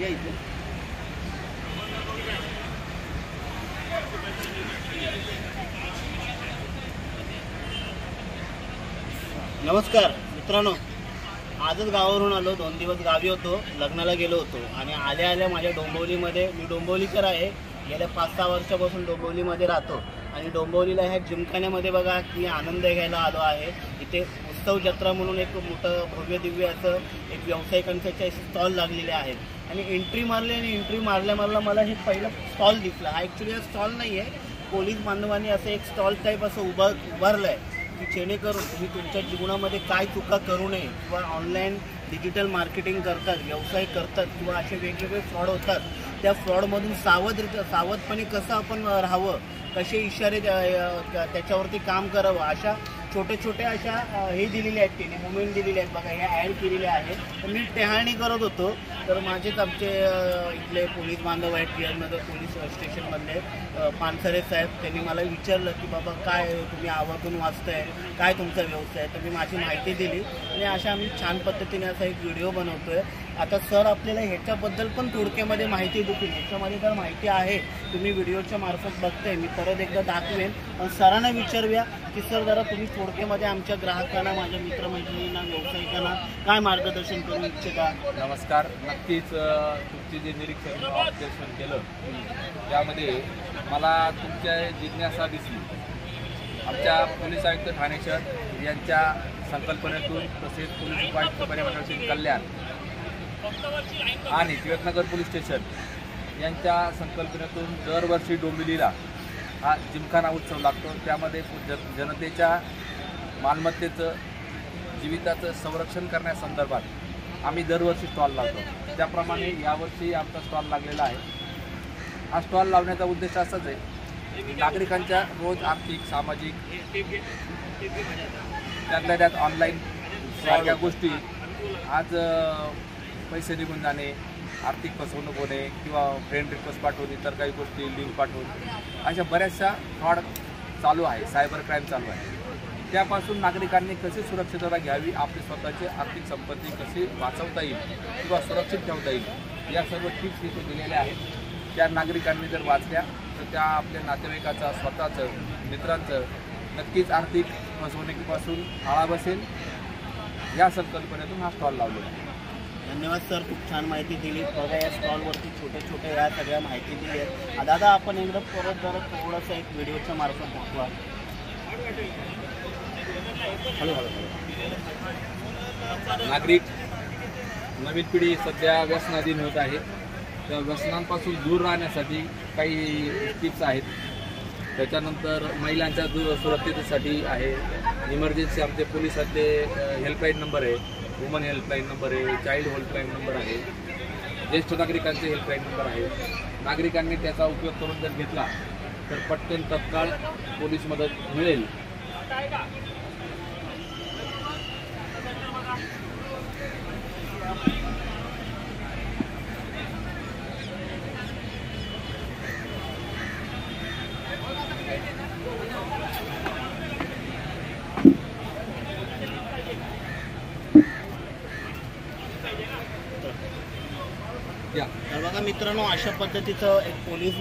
या इथे. नमस्कार मित्रांनो, आजच गावावरून आलो. 2 दिवस गावी होतो, लग्नाला गेलो होतो आणि आल्या आल्या माझ्या डोंबिवलीमध्ये, मी डोंबिवलीकर आहे, गेल्या 5-6 वर्षापासून डोंबिवलीमध्ये राहतो आणि डोंबिवलीला ह्या जिमखान्यामध्ये बघा की आनंद घ्यायला आलो आहे. इथे उत्सव जत्रा म्हणून एक मोठं भव्य दिव्य असं एक व्यावसायिकांचे असे स्टॉल लागलेले आहेत आणि एंट्री मारल्या मला हे पहिलं स्टॉल दिसला. हा ॲक्च्युली हा स्टॉल नाही आहे, पोलीस बांधवांनी असं एक स्टॉल टाईप असं उभारलं आहे की जेणेकरून तुम्ही तुमच्या जीवनामध्ये काय चुका करू नये किंवा ऑनलाईन डिजिटल मार्केटिंग करतात, व्यवसाय करतात किंवा असे वेगवेगळे फ्रॉड होतात, त्या फ्रॉडमधून सावधपणे कसं आपण राहावं, कसे इशारे त्याच्यावरती काम करावं, अशा छोट्या अशा हे दिलेले आहेत, त्यांनी मुवमेंट दिलेले आहेत बघा, ह्या ॲड केलेल्या आहेत. तर मी टेहाळणी करत होतो तर माझेच आमचे इथले पोलीस बांधव आहेत, टीआरनगर पोलीस स्टेशनमधले पानसरे साहेब, त्यांनी मला विचारलं की बाबा काय तुम्ही आवर्जून वाचताय, काय तुमचा व्यवसाय आहे. तर मी माझी माहिती दिली आणि अशा आम्ही छान पद्धतीने असा एक व्हिडिओ बनवतोय. आता सर आपल्याला ह्याच्याबद्दल पण थोडक्यामध्ये माहिती देतील. ह्याच्यामध्ये तर माहिती आहे, तुम्ही व्हिडिओच्या मार्फत बघताय, मी परत एकदा दाखवेन. पण सरांना विचारूया की सर जरा तुम्ही थोडक्यामध्ये आमच्या ग्राहकांना, माझ्या मित्रमैत्रिणींना, व्यावसायिकांना काय मार्गदर्शन करू इच्छिता. नमस्कार. नक्कीच तुमचे जे निरीक्षण ऑब्झर्वेशन केलं त्यामध्ये मला तुमच्या जिज्ञासा दिसली. आमच्या पोलीस आयुक्त ठाणे शहर यांच्या संकल्पनेतून तसेच पोलीस उपायुक्त पर्यावरण कल्याण आणि टिळकनगर पोलीस स्टेशन यांच्या संकल्पनेतून दरवर्षी डोंबिवलीला हा जिमखाना उत्सव लागतो. त्यामध्ये जनतेच्या मालमत्तेचं, जीविताचं संरक्षण करण्यासंदर्भात आम्ही दरवर्षी स्टॉल लावतो. त्याप्रमाणे यावर्षी आमचा स्टॉल लागलेला आहे. हा स्टॉल लावण्याचा उद्देश असाच आहे, नागरिकांच्या रोज आर्थिक, सामाजिक, त्यातल्या त्यात ऑनलाईन सारख्या गोष्टी, आज पैसे निघून जाणे, आर्थिक फसवणूक होणे किंवा फ्रेंड रिक्वेस्ट पाठवून इतर काही गोष्टी लिंक पाठवून, अशा बऱ्याचशा फ्रॉड चालू आहे, सायबर क्राईम चालू आहे. त्यापासून नागरिकांनी कशी सुरक्षितता घ्यावी, आपली स्वतःची आर्थिक संपत्ती कशी वाचवता येईल किंवा सुरक्षित ठेवता येईल, या सर्व टिप्स इथे दिलेल्या आहेत. त्या नागरिकांनी जर वाचल्या तर त्या आपल्या नातेवाईकाचा, स्वतःचं, मित्रांचं नक्कीच आर्थिक फसवणुकीपासून आळा बसेल. या संकल्पनेतून हा स्टॉल लावलेला आहे. धन्यवाद सर, खूप छान माहिती दिली. बघा या स्टॉलवरती छोट्या या सगळ्या माहिती दिली आहे. दादा आपण एकदा परत जरा थोडंसं एक व्हिडिओच्या मार्फत दाखवा. नागरिक, नवीन पिढी सध्या व्यसनाधीन होत आहे. त्या व्यसनांपासून दूर राहण्यासाठी काही टिप्स आहेत. त्याच्यानंतर महिलांच्या सुरक्षिततेसाठी आहे. इमर्जन्सी आमचे पोलिसांचे हेल्पलाईन नंबर आहे, वुमन हेल्पलाईन नंबर आहे, चाइल्ड हेल्पलाईन नंबर आहे, ज्येष्ठ नागरिकांचे हेल्पलाईन नंबर आहे. नागरिकांनी त्याचा उपयोग करून जर घेतला तर पटकन तत्काळ पोलीस मदत मिळेल. तर बघा मित्रांनो, अशा पद्धतीचं एक पोलीस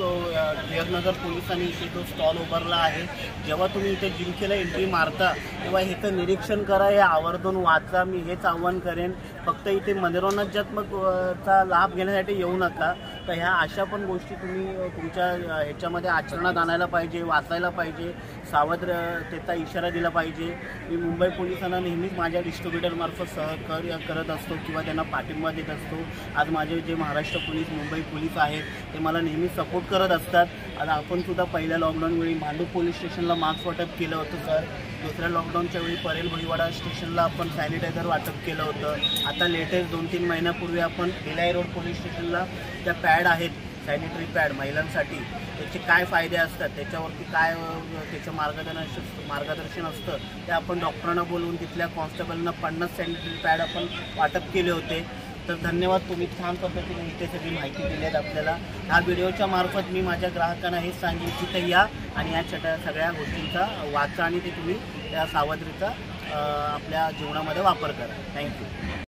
टिळकनगर पोलिसांनी इथे जो स्टॉल उभारला आहे. जेव्हा तुम्ही इथे जिमखेला एंट्री मारता तेव्हा ह्याचं निरीक्षण करा, हे आवर्जून वाचा. मी हेच आव्हान करेन, फक्त इथे मनोरंजनात्मकचा लाभ घेण्यासाठी येऊ नका. तर ह्या अशा पण गोष्टी तुम्ही तुमच्या ह्याच्यामध्ये आचरणात आणायला पाहिजे, वाचायला पाहिजे, सावधतेचा इशारा दिला पाहिजे. मी मुंबई पोलिसांना नेहमीच माझ्या डिस्ट्रीब्युटरमार्फत सहकार्य करत असतो किंवा त्यांना पाठिंबा देत असतो. आज माझे जे महाराष्ट्र पोलीस, मुंबई पोलीस आहेत ते मला नेहमी सपोर्ट करत असतात. आता आपण सुद्धा पहिल्या लॉकडाऊनवेळी मांडूर पोलीस स्टेशनला मास्क वाटप केलं होतं सर. दुसऱ्या लॉकडाऊनच्या वेळी परेल भोईवाडा स्टेशनला आपण सॅनिटायझर वाटप केलं होतं. आता लेटेस्ट 2-3 महिन्यापूर्वी आपण भिलाई रोड पोलीस स्टेशनला त्या पॅड आहेत, सॅनिटरी पॅड महिलांसाठी, त्याचे काय फायदे असतात, त्याच्यावरती काय त्याचं मार्गदर्शन असतं, ते आपण डॉक्टरांना बोलवून तिथल्या कॉन्स्टेबलना 50 सॅनिटरी पॅड आपण वाटप केले होते. तर धन्यवाद, तुम्ही छान पद्धतीने इथे सगळी माहिती दिली आहे आपल्याला. ह्या व्हिडिओच्या मार्फत मी माझ्या ग्राहकांना हेच सांगेन की ते या आणि या सगळ्या गोष्टींचा वाचा आणि ते तुम्ही त्या सावधतेचा आपल्या जीवनामध्ये वापर करा. थँक्यू.